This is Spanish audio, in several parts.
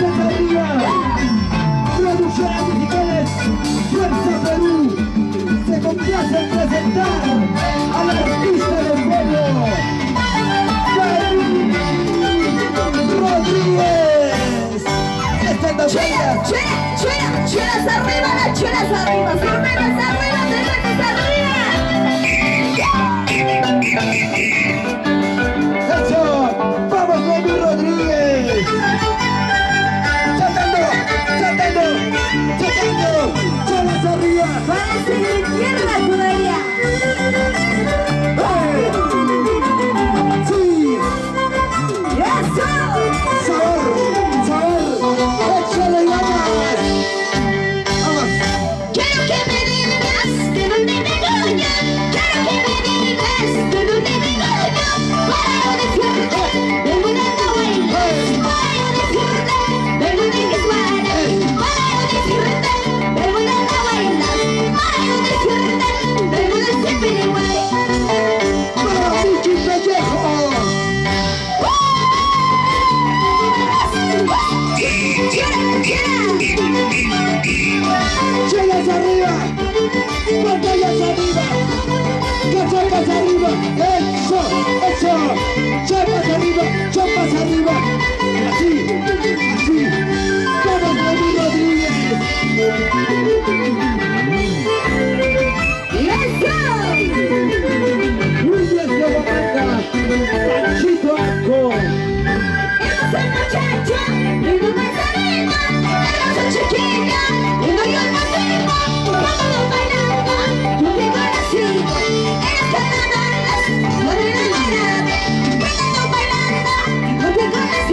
arriba. Producciones musicales Fuerza Perú se complace en presentar al artista del pueblo, David Rodríguez. Esta es la Chulas arriba, las chulas arriba, sorbetas arriba, cervezas arriba. Eso, vamos David Rodríguez. Saltando, chulas arriba. Parece izquierda todavía. Sí, ¡Eso! sabor, échale ganas. Vamos. Quiero que me digas de dónde vengo yo. Quiero que me digas de dónde vengo yo. Para yo decirte de dónde ando bailando. Para yo decirte de dónde es guarda. Para yo decirte de dónde ando bailando. Para yo decirte de dónde siempre de guay. Para Michi Pellejo. Chelas arriba, pantallas arriba, chapas arriba, eso, chapas arriba, así, vamos David Rodríguez. William de Guamanga, Panchito Anco. Soy muchacho, vivo más arriba, hermoso chiquillo, vivo yo más vivo, vámonos bailando, yo te conocí, eres carnavales, no te enamoraré, vámonos bailando, yo te conocí.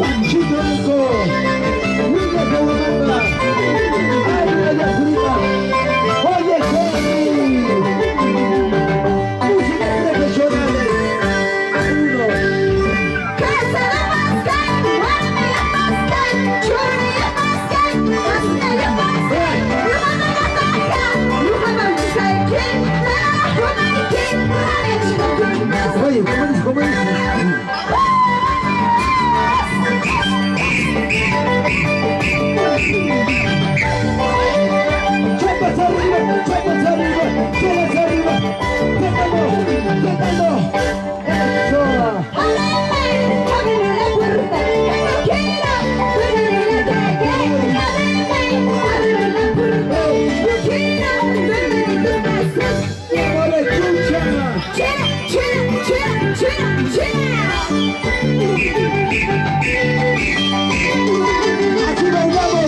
Panchito Rico, Niña de Uganda, Águila de África, oye Kenny, música profesionales, oye, ¿cómo es? Chapas arriba, chapas arriba, chapas arriba, tocando, eso. Por escucha. Así bailamos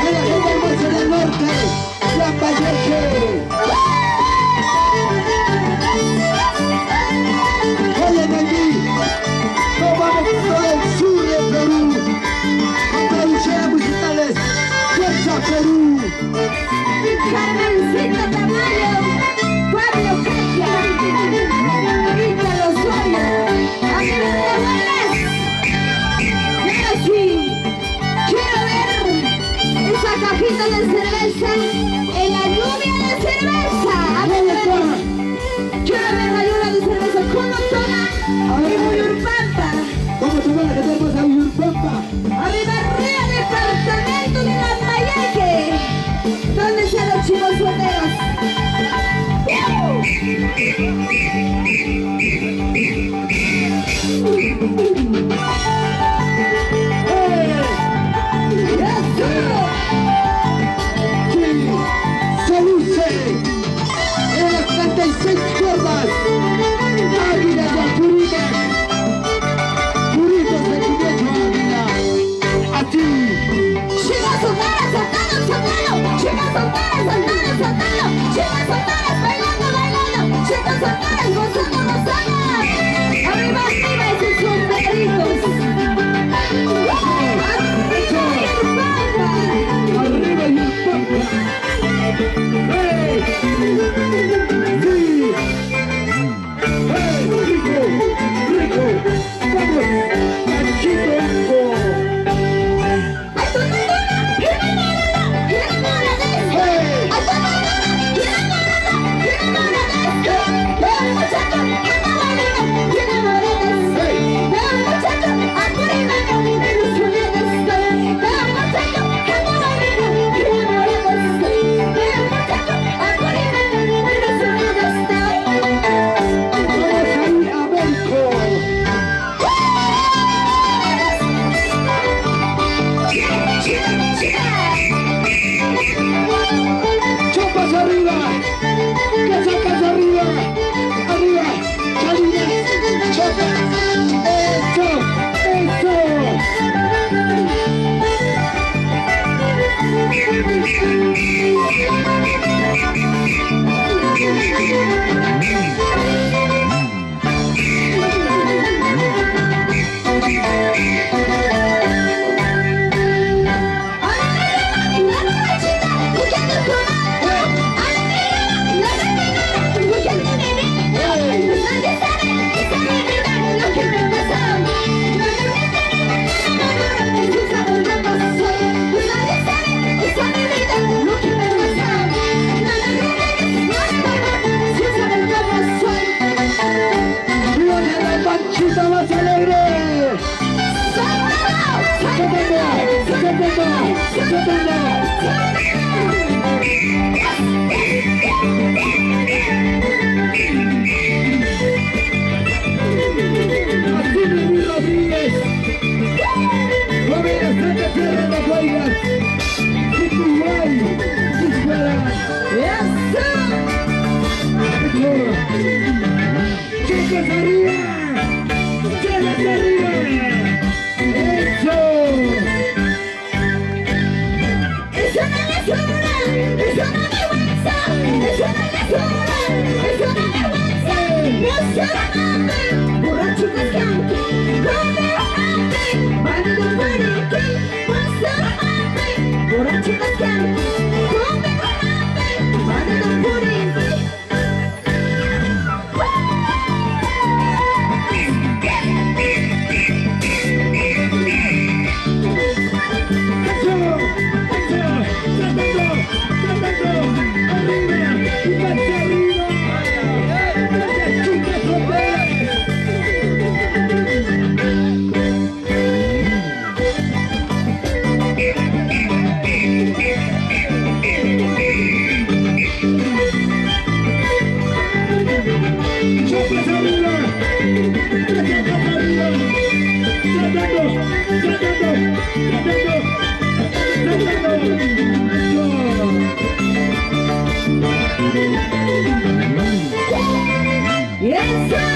en la gente hermosa del norte, Lambayeque. Oye, Nagui, nos vamos por todo el sur de Perú, con producciones musicales, Fuerza Perú. Carmencita Tamayo, Pablo Cacha, Rita Lozoya, Ángel de Juárez. Y ahora sí, quiero ver esa cajita de cerveza en la lluvia de cerveza. A ver, quiero ver la lluvia de cerveza. ¿Cómo toma? En Uyurpampa. ¿Cómo se llama que tenemos a Uyurpampa? Arriba, departamento de Lambayeque. ¿Dónde están los chicos solteros? Se luce en las 36 cuerdas, Águila de Apurímac, Puritos de Quinecho Águila, a ti. Chicas solteras, saltando, chicas solteras, chicas solteras bailando, chicas solteras gozando. Y esa